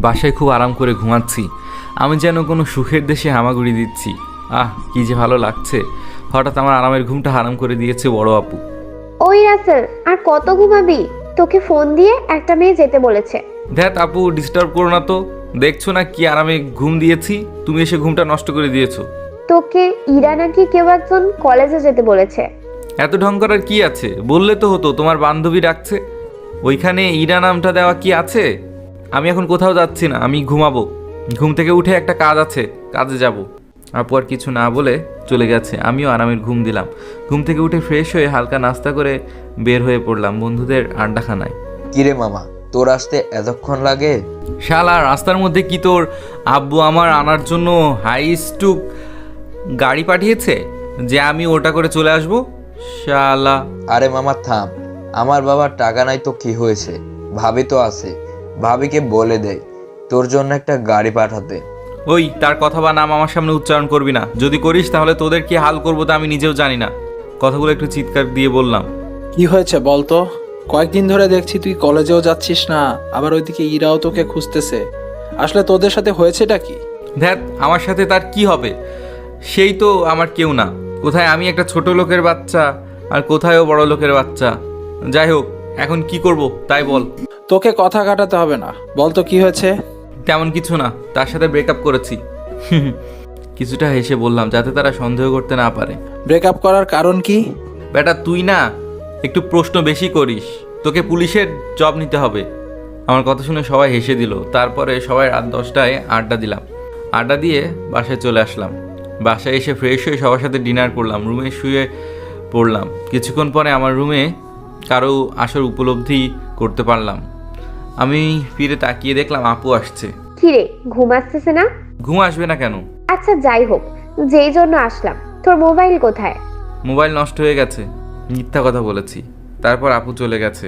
বাসায় খুব আরাম করে ঘুমাচ্ছি। আমি যেন কোনো সুখের দেশে হামাগুড়ি দিচ্ছি। কি যে ভালো লাগছে। হঠাৎ আমার আরামের ঘুমটা হারাম করে দিয়েছে বড় আপু। ওই রাসেল, আর কত ঘুমাবি? তোকে ফোন দিয়ে একটা মেয়ে যেতে বলেছে। ধ্যাত আপু, ডিস্টার্ব করো না তো। দেখছো না কি আরামে ঘুম দিয়েছি, তুমি এসে ঘুমটা নষ্ট করে দিয়েছো। তোকে ইরা নাকি কেউ একজন কলেজে যেতে বলেছে। এত ঢং করার কি আছে? বললে তো হতো তোমার বান্ধবী ডাকছে। ওইখানে ইরা নামটা দেওয়া কি আছে? আমি এখন কোথাও যাচ্ছি না, আমি ঘুমাবো। ঘুম থেকে উঠে একটা কাজ আছে, কাজে যাব। আপু আর কিছু না বলে চলে গেছে। আমিও আরামের ঘুম দিলাম। ঘুম থেকে উঠে ফ্রেশ হয়ে হালকা নাস্তা করে বের হয়ে পড়লাম বন্ধুদের আড্ডাখানায়। কিরে মামা, তোর আসতে এতক্ষণ লাগে? শালা, রাস্তার মধ্যে কি তোর আব্বু আমার আনার জন্য হাইস্টুক গাড়ি পাঠিয়েছে যে আমি ওটা করে চলে আসবো? শালা। আরে মামা থাম, আমার বাবার টাকা নাই তো কি হয়েছে, ভাবি তো আছে, ভাবিকে বলে দেয় তোর জন্য একটা গাড়ি পাঠাতে। ওই, তার কথা বা নাম আমার সামনে উচ্চারণ করবি না। যদি করিস তাহলে তোদের কি হাল করবো তা আমি নিজেও জানি না। কথাগুলো একটু চিৎকার দিয়ে বললাম। কি হয়েছে বলতো? কয়েকদিন ধরে দেখছি তুই কলেজেও যাচ্ছিস না, আবার ওইদিকে ইরাও তোকে খুঁজতেছে। আসলে তোদের সাথে হয়েছেটা কি? ধ্যাত, আমার সাথে তার কি হবে? সেই তো আমার কেউ না। কোথায় আমি একটা ছোট লোকের বাচ্চা, আর কোথায়ও বড় লোকের বাচ্চা। যাই হোক, এখন কি করব তাই বল। তোকে কথা কাটাতে হবে না, বলতো কি হয়েছে? তেমন কিছু না, তার সাথে ব্রেকআপ করেছি। কিছুটা হেসে বললাম যাতে তারা সন্দেহ করতে না পারে। ব্রেকআপ করার কারণ কি? বেটা, তুই না একটু প্রশ্ন বেশি করিস। তোকে পুলিশের জব নিতে হবে। আমার কথা শুনে সবাই হেসে দিল। তারপরে সবাই রাত 10টায় আড্ডা দিলাম। আড্ডা দিয়ে বাসায় চলে আসলাম। বাসায় এসে ফ্রেশ হয়ে সবার সাথে ডিনার করলাম। রুমে শুয়ে পড়লাম। কিছুক্ষণ পরে আমার রুমে কারো আসার উপলব্ধি করতে পারলাম। আমি ফিরে তাকিয়ে দেখলাম আপু আসছে। কিরে, ঘুম আসতেছে না? ঘুম আসবে না কেন? আচ্ছা যাই হোক, যেই জন্য আসলাম, তোর মোবাইল কোথায়? মোবাইল নষ্ট হয়ে গেছে। মিথ্যা কথা বলেছি। তারপর আপু চলে গেছে।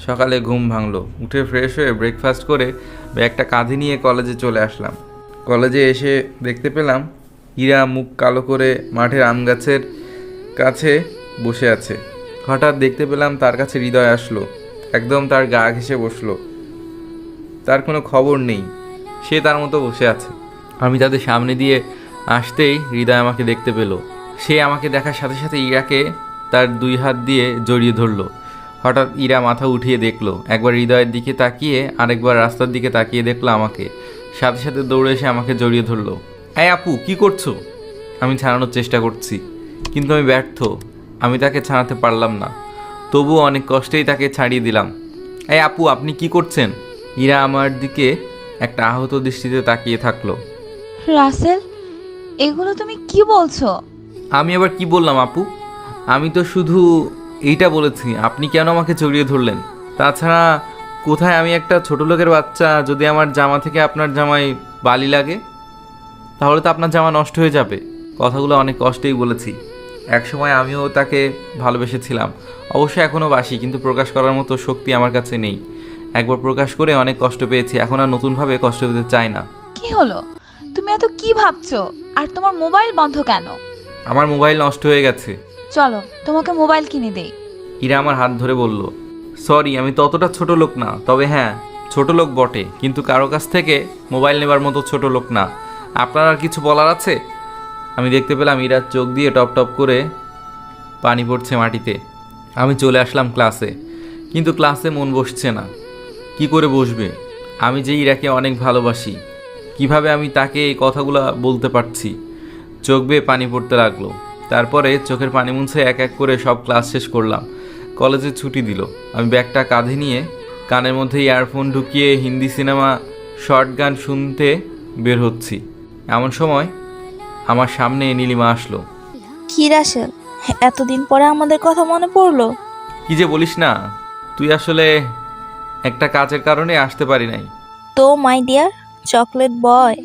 সকালে ঘুম ভাঙলো। উঠে ফ্রেশ হয়ে ব্রেকফাস্ট করে ব্যাগটা কাঁধে নিয়ে কলেজে চলে আসলাম। কলেজে এসে দেখতে পেলাম ইরা মুখ কালো করে মাঠের আম গাছের কাছে বসে আছে। হঠাৎ দেখতে পেলাম তার কাছে হৃদয় আসলো। একদম তার গা ঘেঁষে বসলো। তার কোনো খবর নেই, সে তার মতো বসে আছে। আমি তাদের সামনে দিয়ে আসতেই হৃদয় আমাকে দেখতে পেল। সে আমাকে দেখার সাথে সাথে ইরাকে তার 2 হাত দিয়ে জড়িয়ে ধরলো। হঠাৎ ইরা মাথা উঠিয়ে দেখলো। একবার হৃদয়ের দিকে তাকিয়ে আরেকবার রাস্তার দিকে তাকিয়ে দেখলো আমাকে। সাথে সাথে দৌড়ে এসে আমাকে জড়িয়ে ধরলো। এই আপু, কি করছো? আমি ছাড়ানোর চেষ্টা করছি, কিন্তু আমি ব্যর্থ। আমি তাকে ছাড়াতে পারলাম না। তবুও অনেক কষ্টেই তাকে ছাড়িয়ে দিলাম। এই আপু, আপনি কি করছেন? ইরা আমার দিকে একটা আহত দৃষ্টিতে তাকিয়ে থাকলো। রাসেল, এগুলো তুমি কি বলছো? আমি আবার কি বললাম আপু? আমি তো শুধু এইটা বলেছি, আপনি কেন আমাকে জড়িয়ে ধরলেন? তাছাড়া কোথায় আমি একটা ছোট লোকের বাচ্চা, যদি আমার জামা থেকে আপনার জামায় বালি লাগে তাহলে তো আপনার জামা নষ্ট হয়ে যাবে। কথাগুলো অনেক কষ্টেই বলেছি। একসময় আমিও তাকে ভালোবেসেছিলাম, অবশ্য এখনও বাসি, কিন্তু প্রকাশ করার মতো শক্তি আমার কাছে নেই। একবার প্রকাশ করে অনেক কষ্ট পেয়েছি, এখন আর নতুনভাবে কষ্ট পেতে চাই না। কি হলো? তুমি এত কি ভাবছো? আর তোমার মোবাইল বন্ধ কেন? আমার মোবাইল নষ্ট হয়ে গেছে। চলো তোমাকে মোবাইল কিনে দেই। ইরা আমার হাত ধরে বলল, সরি, আমি ততটা ছোট লোক না। তবে হ্যাঁ, ছোট লোক বটে, কিন্তু কারো কাছ থেকে মোবাইল নেবার মতো ছোট লোক না। আপনার আর কিছু বলার আছে? আমি দেখতে পেলাম ইরার চোখ দিয়ে টপ টপ করে পানি পড়ছে মাটিতে। আমি চলে আসলাম ক্লাসে, কিন্তু ক্লাসে মন বসছে না। কি করে বসবে? আমি যে ইরাকে অনেক ভালোবাসি, কিভাবে আমি তাকে এই কথাগুলো বলতে পারছি? চোখ বেয়ে পানি পড়তে লাগলো। তারপরে চোখের পানি মুছে এক এক করে সব ক্লাস শেষ করলাম। কলেজে ছুটি দিল। আমি ব্যাগটা কাঁধে নিয়ে কানের মধ্যে ইয়ারফোন ঢুকিয়ে হিন্দি সিনেমা শর্ট গান শুনতে বের হচ্ছি। এমন সময় আমার সামনে নীলিমা আসলো। কি রাসেল, এতদিন পরে আমাদের কথা মনে পড়লো? কি যে বলিস না, তুই আসলে একটা কাজের কারণে আসতে পারি নাই। তো মাই ডিয়ার চকলেট বয়,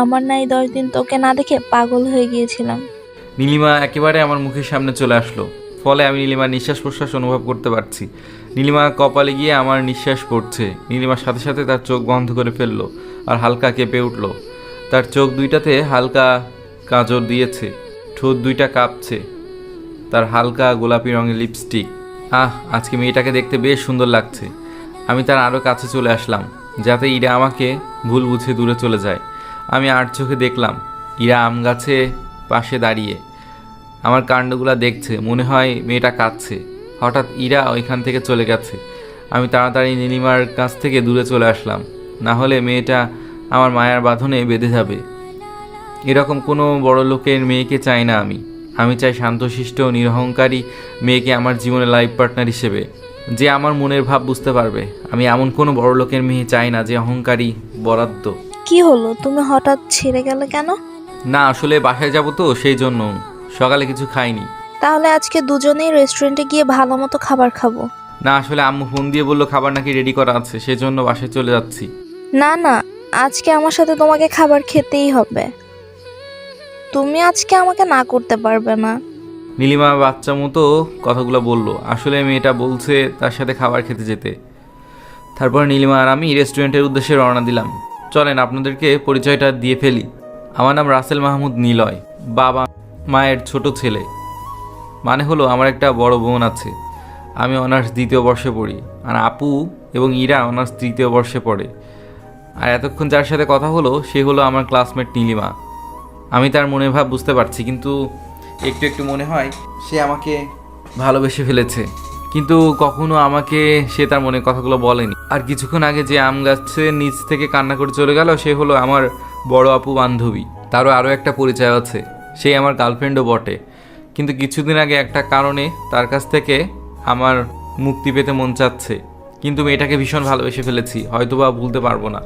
আমার নাই 10 দিন তোকে না দেখে পাগল হয়ে গিয়েছিলাম। নীলিমা একেবারে আমার মুখের সামনে চলে আসলো। ফলে আমি নীলিমার নিঃশ্বাস প্রশ্বাস অনুভব করতে পারছি। নীলিমা কপালে গিয়ে আমার নিঃশ্বাস পড়ছে। নীলিমার সাথে সাথে তার চোখ বন্ধ করে ফেললো আর হালকা কেঁপে উঠল। তার চোখ দুইটাতে হালকা কাজল দিয়েছে, ঠোঁট দুইটা কাঁপছে, তার হালকা গোলাপি রঙের লিপস্টিক। আজকে মেয়েটাকে দেখতে বেশ সুন্দর লাগছে। আমি তার আরও কাছে চলে আসলাম। যাতে ইরা আমাকে ভুল বুঝে দূরে চলে যায়। আমি আর চোখে দেখলাম ইরা আম গাছে পাশে দাঁড়িয়ে আমার কাণ্ডগুলো দেখছে। মনে হয় মেয়েটা কাঁদছে। হঠাৎ ইরা ওইখান থেকে চলে গেছে। আমি তাড়াতাড়ি নীলিমার কাছ থেকে দূরে চলে আসলাম, না হলে মেয়েটা আমার মায়ার বাঁধনে বেঁধে যাবে। এরকম কোনো বড় লোকের মেয়েকে চাই না আমি চাই শান্তশিষ্ট নিরহংকারী মেয়েকে আমার জীবনে লাইফ পার্টনার হিসেবে, যে আমার মনের ভাব বুঝতে পারবে। আমি এমন কোনো বড় লোকের মেয়ে চাই না যে অহংকারী বরাদ্দ। কি হলো, তুমি হঠাৎ ছেড়ে গেলে কেন? না, আসলে বাসায় যাব তো সেই জন্য। সকালে কিছু খাইনি। তাহলে আজকে দুজনেই রেস্টুরেন্টে গিয়ে ভালো মতো খাবার খাবো। না, আসলে আম্মু ফোন দিয়ে বললো খাবার নাকি রেডি করা আছে, সেজন্য বাসায় চলে যাচ্ছি। না না, আজকে আমার সাথে তোমাকে খাবার খেতেই হবে। তুমি আজকে আমাকে না করতে পারবে না। নীলিমা বাচ্চা মতো কথাগুলো বললো। আসলে মেয়েটা বলছে তার সাথে খাবার খেতে যেতে। তারপর নীলিমা আর আমি রেস্টুরেন্টের উদ্দেশ্যে রওনা দিলাম। চলেন আপনাদেরকে পরিচয়টা দিয়ে ফেলি। আমার নাম রাসেল মাহমুদ নিলয়, বাবা মায়ের ছোট ছেলে। মানে হলো আমার একটা বড় বোন আছে। আমি অনার্স 2য় বর্ষে পড়ি, আর আপু এবং ইরা অনার্স 3য় বর্ষে পড়ে। আর এতক্ষণ যার সাথে কথা হলো সে হলো আমার ক্লাসমেট নীলিমা। আমি তার মনের ভাব বুঝতে পারছি, কিন্তু একটু একটু মনে হয় সে আমাকে ভালোবেসে ফেলেছে, কিন্তু কখনো আমাকে সে তার মনের কথাগুলো বলেনি। আর কিছুক্ষণ আগে যে আম গাছের নিচ থেকে কান্না করে চলে গেল সে হলো আমার বড় আপু বান্ধবী। তারও আরও একটা পরিচয় আছে, সে আমার গার্লফ্রেন্ডও বটে। কিন্তু কিছুদিন আগে একটা কারণে তার কাছ থেকে আমার মুক্তি পেতে মন চাচ্ছে, কিন্তু মেয়েটাকে ভীষণ ভালোবেসে ফেলেছি, হয়তোবা ভুলতে পারবো না।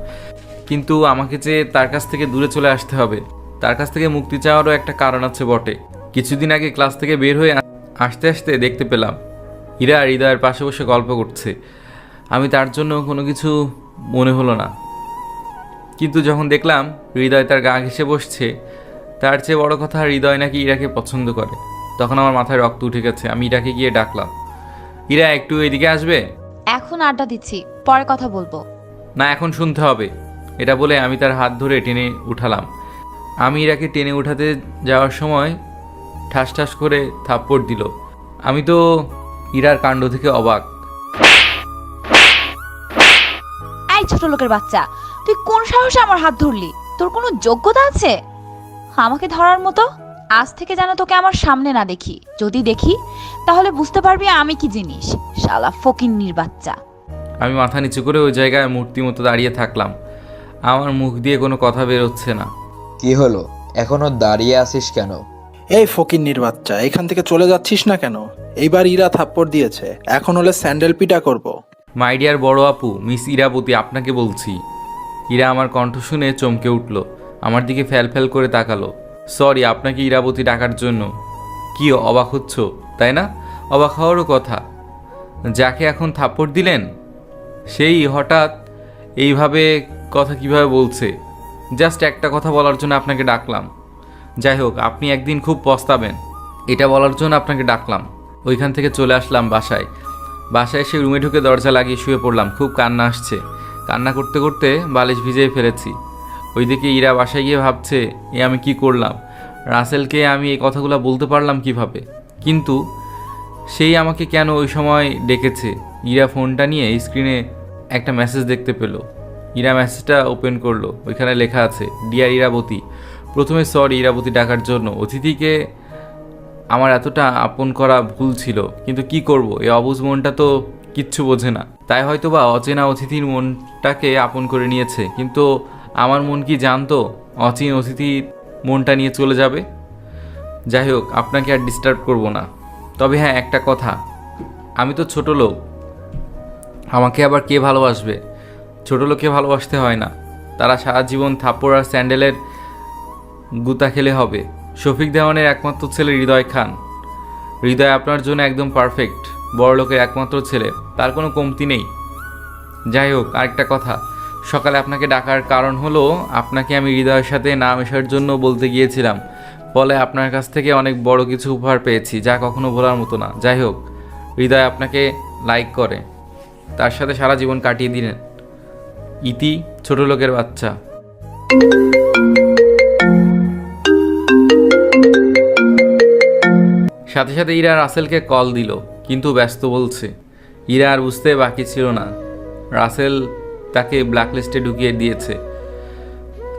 কিন্তু আমাকে যে তার কাছ থেকে দূরে চলে আসতে হবে। তার কাছ থেকে মুক্তি চাওয়ারও একটা কারণ আছে বটে। কিছুদিন আগে ক্লাস থেকে বের হয়ে আসতে আসতে দেখতে পেলাম ইরা হৃদয়ের পাশে বসে গল্প করছে। আমি তার জন্য কোনো কিছু মনে হলো না, কিন্তু যখন দেখলাম হৃদয় তার গা ঘেঁষে বসছে, তার চেয়ে বড় কথা হৃদয় নাকি ইরাকে পছন্দ করে, তখন আমার মাথায় রক্ত উঠে গেছে। আমি ইরাকে গিয়ে ডাকলাম, ইরা একটু এদিকে আসবে? এখন আড্ডা দিচ্ছি, পরে কথা বলবো। না, এখন শুনতে হবে। এটা বলে আমি তার হাত ধরে টেনে উঠালাম। আমি ইরাকে টেনে উঠাতে যাওয়ার সময় ঠাস ঠাস করে থাপ্পড় দিল। আমি তো ইরার কাণ্ড থেকে অবাক। এই ছোট লোকের বাচ্চা, তুই কোন সাহসে আমার হাত ধরলি? তোর কোনো যোগ্যতা আছে আমাকে ধরার মতো? আজ থেকে যেন তোকে আমার সামনে না দেখি। যদি দেখি তাহলে বুঝতে পারবি আমি কি জিনিস। শালা ফকিন্নির বাচ্চা। আমি মাথা নিচু করে ওই জায়গায় মূর্তি মতো দাঁড়িয়ে থাকলাম। আমার মুখ দিয়ে কোনো কথা বেরোচ্ছে না। কি হলো, এখনো দাঁড়িয়ে আছিস কেন? এই ফকিন্নির বাচ্চা, এখান থেকে চলে যাচ্ছিস না কেন? এইবার ইরা থাপ্পড় দিয়েছে, এখন হলে স্যান্ডেল পিটা করব। মাই ডিয়ার বড় আপু, মিস ইরাবতী আপনাকে বলছি। ইরা আমার কণ্ঠ শুনে চমকে উঠল, আমার দিকে ফ্যাল ফ্যাল করে তাকালো। সরি আপনাকে ইরাবতী ডাকার জন্য। কি অবাক হচ্ছ, তাই না? অবাক হওয়ারও কথা। যাকে এখন থাপ্পড় দিলেন সেই হঠাৎ এইভাবে কথা কিভাবে বলছে? জাস্ট একটা কথা বলার জন্য আপনাকে ডাকলাম। যাই হোক, আপনি একদিন খুব পস্তাবেন, এটা বলার জন্য আপনাকে ডাকলাম। ওইখান থেকে চলে আসলাম বাসায়। এসে রুমে ঢুকে দরজা লাগিয়ে শুয়ে পড়লাম। খুব কান্না আসছে। কান্না করতে করতে বালিশ ভিজিয়ে ফেলেছি। ওইদিকে ইরা বাসায় গিয়ে ভাবছে এ আমি কি করলাম, রাসেলকে আমি এই কথাগুলো বলতে পারলাম কিভাবে। কিন্তু সেই আমাকে কেন ওই সময় ডেকেছে। ইরা ফোনটা নিয়ে স্ক্রিনে একটা মেসেজ দেখতে পেল। ইরা মেসেজটা ওপেন করলো। ওইখানে লেখা আছে, ডিয়ার ইরাবতী, প্রথমে সরি ইরাবতী ডাকার জন্য। অতিথিকে আমার এতটা আপন করা ভুল ছিল, কিন্তু কি করব, এই অবুঝ মনটা তো কিচ্ছু বোঝে না। তাই হয়তো বা অচেনা অতিথির মনটাকে আপন করে নিয়েছে, কিন্তু আমার মন কি জানতো অচিন অতিথির মনটা নিয়ে চলে যাবে। যাই হোক, আপনাকে আর ডিস্টার্ব করব না। তবে হ্যাঁ, একটা কথা, আমি তো ছোট লোক, আমাকে আবার কে ভালোবাসবে? ছোট লোককে ভালোবাসতে হয় না, তারা সারা জীবন থাপ্পড় আর স্যান্ডেলের গুতা খেলে হবে। শফিক দেওয়ানের একমাত্র ছেলে হৃদয় খান। হৃদয় আপনার জন্য একদম পারফেক্ট। বড়লোকের একমাত্র ছেলে, তার কোনো কমতি নেই। যাই হোক, আরেকটা কথা, সকালে আপনাকে ডাকার কারণ হলো আপনাকে আমি হৃদয়ের সাথে না মেশার জন্য বলতে গিয়েছিলাম, ফলে আপনার কাছ থেকে অনেক বড় কিছু উপহার পেয়েছি, যা কখনো ভোলার মতো না। যাই হোক, হৃদয় আপনাকে লাইক করে, তার সাথে সারা জীবন কাটিয়ে দিলেন। ইতি, ছোট লোকের বাচ্চা। সাথে সাথে ইরা রাসেলকে কল দিল, কিন্তু ব্যস্ত বলছে। ইরা আর বুঝতে বাকি ছিল না রাসেল তাকে ব্ল্যাকলিস্টে ঢুকিয়ে দিয়েছে।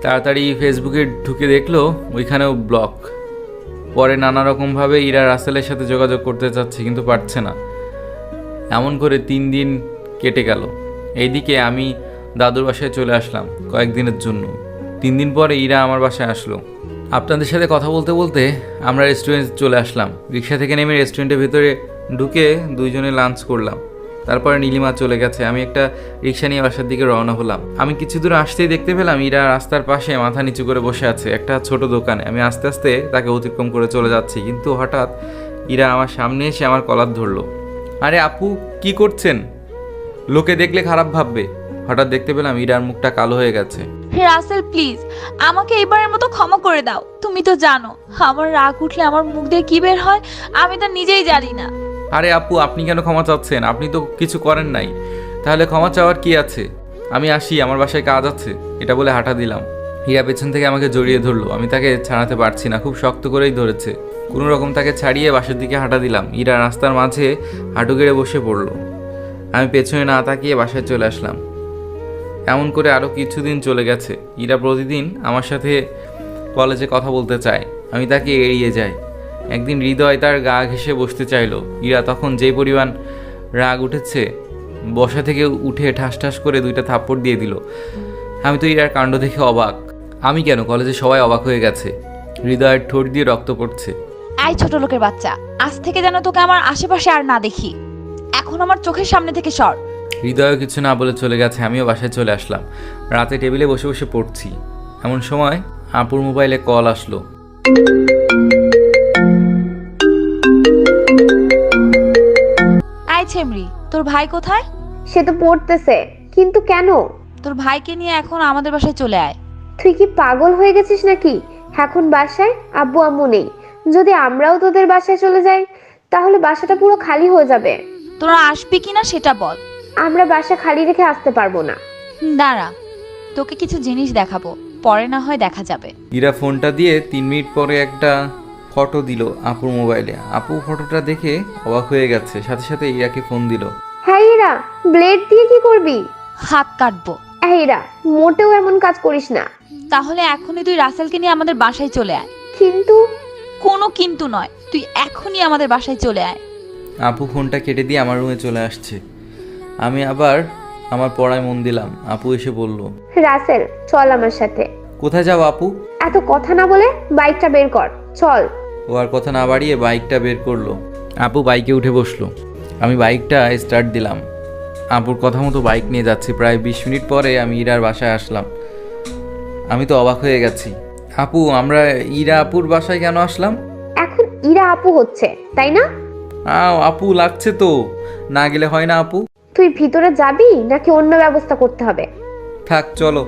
তাড়াতাড়ি ফেসবুকে ঢুকে দেখলো ওইখানেও ব্লক। পরে নানা রকমভাবে ইরা রাসেলের সাথে যোগাযোগ করতে চাচ্ছে কিন্তু পারছে না। এমন করে 3 দিন কেটে গেল। এইদিকে আমি দাদুর বাসায় চলে আসলাম কয়েকদিনের জন্য। 3 দিন পরে ইরা আমার বাসায় আসলো। আপনাদের সাথে কথা বলতে বলতে আমরা রেস্টুরেন্টে চলে আসলাম। রিক্সা থেকে নেমে রেস্টুরেন্টের ভেতরে ঢুকে দুইজনে লাঞ্চ করলাম। তারপরে নীলিমা চলে গেছে। আমি একটা রিক্সা নিয়ে বাসার দিকে রওনা হলাম। আমি কিছু দূর আসতেই দেখতে পেলাম ইরা রাস্তার পাশে মাথা নিচু করে বসে আছে একটা ছোট দোকানে। আমি আস্তে আস্তে তাকে অতিক্রম করে চলে যাচ্ছি, কিন্তু হঠাৎ ইরা আমার সামনে এসে আমার কলার ধরলো। আরে আপু, কি করছেন? লোকে দেখলে খারাপ ভাববে। হঠাৎ দেখতে পেলাম ইরার মুখটা কালো হয়ে গেছে। হে রাসেল, প্লিজ আমাকে এবারের মতো ক্ষমা করে দাও। তুমি তো জানো আমার রাগ উঠলে আমার মুখ দিয়ে কি বের হয় আমি তা নিজেই জানি না। আরে আপু, আপনি কেন ক্ষমা চাচ্ছেন? আপনি তো কিছু করেন নাই, তাহলে ক্ষমা চাওয়ার কি আছে? আমি আসি, আমার বাসায় কাজ আছে। এটা বলে হাঁটা দিলাম। ইরা পেছন থেকে আমাকে জড়িয়ে ধরলো। আমি তাকে ছাড়াতে পারছি না, খুব শক্ত করেই ধরেছে। কোনো রকম তাকে ছাড়িয়ে বাসার দিকে হাঁটা দিলাম। ইরা রাস্তার মাঝে হাঁটু গেড়ে বসে পড়লো। আমি পেছনে না তাকিয়ে বাসায় চলে আসলাম। এমন করে আরও কিছুদিন চলে গেছে। ইরা প্রতিদিন আমার সাথে কলেজে কথা বলতে চায়, আমি তাকে এড়িয়ে যাই। একদিন হৃদয় তার গা ঘেঁষে বসতে চাইলো। ইরা তখন যেই পরিমাণ রাগ উঠেছে, বসা থেকে উঠে ঠাস ঠাস করে 2টা থাপ্পড় দিয়ে দিল। আমি তো ইরার কাণ্ড দেখে অবাক। আমি কেন, কলেজে সবাই অবাক হয়ে গেছে। হৃদয়ের ঠোঁট দিয়ে রক্ত পড়ছে। এই ছোট লোকের বাচ্চা, আজ থেকে যেন তোকে আমার আশেপাশে আর না দেখি। এখন আমার চোখের সামনে থেকে সর। হৃদয়ও কিছু না বলে চলে গেছে। আমিও বাসায় চলে আসলাম। রাতে টেবিলে বসে বসে পড়ছি, এমন সময় আপুর মোবাইলে কল আসলো। এই ছেমরি, তোর ভাই কোথায়? সে তো পড়তেছে, কিন্তু কেন? তোর ভাইকে নিয়ে এখন আমাদের বাসায় চলে আয়। তুই কি পাগল হয়ে গেছিস নাকি? এখন বাসায় আব্বু আম্মু নেই। যদি আমরাও তোদের বাসায় চলে যাই তাহলে বাসাটা পুরো খালি হয়ে যাবে। তোরা আসবি কিনা সেটা বল। আমরা বাসা খালি রেখে আসতে পারবো না। দাঁড়া, তোকে কিছু জিনিস দেখাবো, পরে না হয় দেখা যাবে। ইরা ফোনটা দিয়ে 3 মিনিট পরে একটা ফটো দিল আপুর মোবাইলে। আপু ফটোটা দেখে অবাক হয়ে গেছে, সাথে সাথে ইরাকে ফোন দিল। হ্যাঁ ইরা, ব্লেড দিয়ে কি করবি? হাত কাটবো। হ্যাঁ ইরা, মোটেও এমন কাজ করিস না। তাহলে এখনই তুই রাসেলকে নিয়ে আমাদের বাসায় চলে আয়। কিন্তু কোনো কিন্তু নয়, তুই এখনই আমাদের বাসায় চলে আয়। আপু ফোনটা কেটে দিয়ে আমার রুমে চলে আসছে। আমি আবার আমার পড়ায় মন দিলাম। আপু এসে বলল, রাসেল চল আমার সাথে। কোথায় যাও আপু? এত কথা না বলে বাইকটা বের কর, চল। ও আর কথা না বাড়িয়ে বাইকটা বের করলো। আপু বাইকে উঠে বসলো। আমি বাইকটা স্টার্ট দিলাম। আপুর কথা মতো বাইক নিয়ে যাচ্ছি। প্রায় 20 মিনিট পরে আমি ইরার বাসায় আসলাম। আমি তো অবাক হয়ে গেছি। আপু, আমরা ইরা আপুর বাসায় কেন আসলাম? এখন ইরা আপু হচ্ছে, তাই না? আপু লাগছে তো, না গেলে হয় না আপু? তুই ভিতরে যাবি নাকি অন্য ব্যবস্থা করতে হবে? থাক চলো।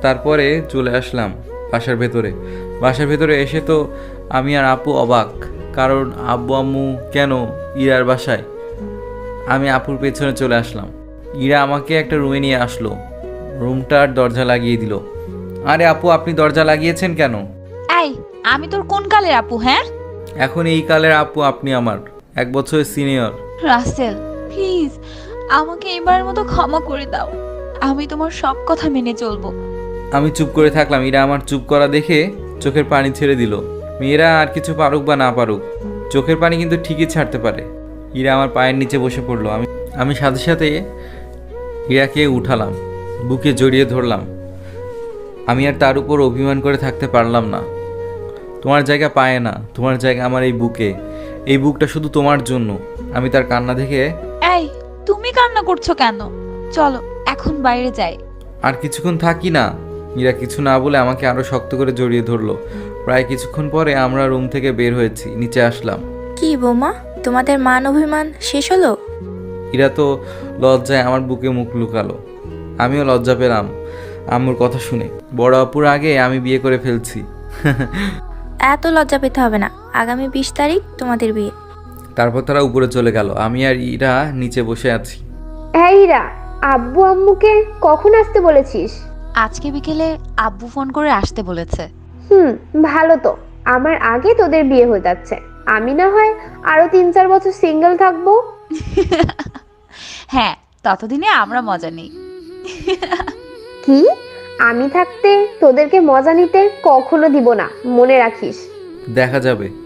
তারপরে চলে আসলাম বাসার ভেতরে। বাসার ভেতরে এসে তো আমি আর আপু অবাক, কারণ আব্বু আম্মু কেন ইরার বাসায়। আমি আপুর পেছনে চলে আসলাম। ইরা আমাকে একটা রুমে নিয়ে আসলো, রুমটার দরজা লাগিয়ে দিল। আরে আপু, আপনি দরজা লাগিয়েছেন কেন? এই, আমি তোর কোন কালের আপু? হ্যাঁ, এখন এই কালের আপু আপনি আমার 1 বছরের সিনিয়র। রাসেল প্লিজ আমাকে এবারের মতো ক্ষমা করে দাও। আমি তোমার সব কথা মেনে চলবো। আমি চুপ করে থাকলাম। ইরা আমার চুপ করা দেখে চোখের পানি ছেড়ে দিল। মেয়েরা আর কিছু পারুক বা না পারুক, চোখের পানি কিন্তু ঠিকই ছাড়তে পারে। ইরা আমার পায়ের নিচে বসে পড়লো। আমি সাথে সাথে ইরাকে উঠালাম, বুকে জড়িয়ে ধরলাম। আমি আর তার উপর অভিমান করে থাকতে পারলাম না। তোমার জায়গা পায় না, তোমার জায়গা আমার এই বুকে। এই বুকটা শুধু তোমার জন্য। আমি তার কান্না দেখে, এই, তুমি কান্না করছো কেন? চলো এখন বাইরে যাই। আর কিছুক্ষণ থাকি না? ইরা কিছু না বলে আমাকে আরো শক্ত করে জড়িয়ে ধরলো। প্রায় কিছুক্ষণ পরে আমরা রুম থেকে বের হয়েছি, নিচে আসলাম। কি বৌমা, তোমাদের মান অভিমান শেষ হলো? ইরা তো লজ্জায় আমার বুকে মুখ লুকালো। আমিও লজ্জা পেলাম আম্মুর কথা শুনে। বড় আপুর আগে আমি বিয়ে করে ফেলছি। এত লজ্জা পেতে হবে না, আগামী 20 তারিখ তোমাদের বিয়ে। তারপর তারা উপরে চলে গেল। আমি আর ইরা নিচে বসে আছি। হ্যাঁ ইরা, আব্বু আম্মুকে কখন আসতে বলেছিস? আজকে বিকেলে আব্বু ফোন করে আসতে বলেছে। ভালো তো, আমার আগে তোদের বিয়ে হয়ে যাচ্ছে। আমি না হয় আরো 3-4 বছর সিঙ্গেল থাকবো। হ্যাঁ, ততদিনে আমরা মজা নেই। কি? আমি থাকতে তোদেরকে মজা নিতে কখনো দিব না, মনে রাখিস। দেখা যাবে।